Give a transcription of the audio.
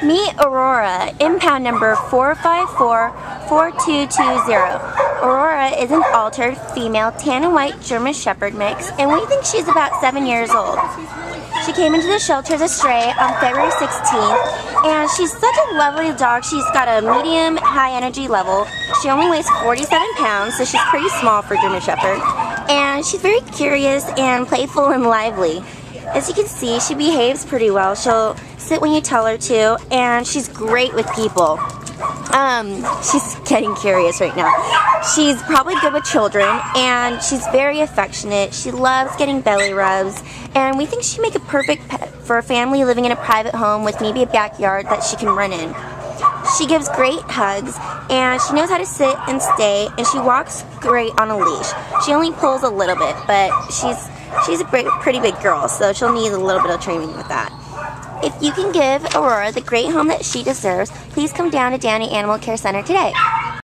Meet Aurora, impound number 4544220. Aurora is an altered female tan and white German Shepherd mix, and we think she's about 7 years old. She came into the shelter as a stray on February 16th, and she's such a lovely dog. She's got a medium high energy level. She only weighs 47 pounds, so she's pretty small for German Shepherd. And she's very curious and playful and lively. As you can see, she behaves pretty well. She'll sit when you tell her to, and she's great with people. She's getting curious right now. She's probably good with children, and she's very affectionate. She loves getting belly rubs, and we think she'd make a perfect pet for a family living in a private home with maybe a backyard that she can run in. She gives great hugs, and she knows how to sit and stay, and she walks great on a leash. She only pulls a little bit, but she's a pretty big girl, so she'll need a little bit of training with that. If you can give Aurora the great home that she deserves, please come down to Downey Animal Care Center today.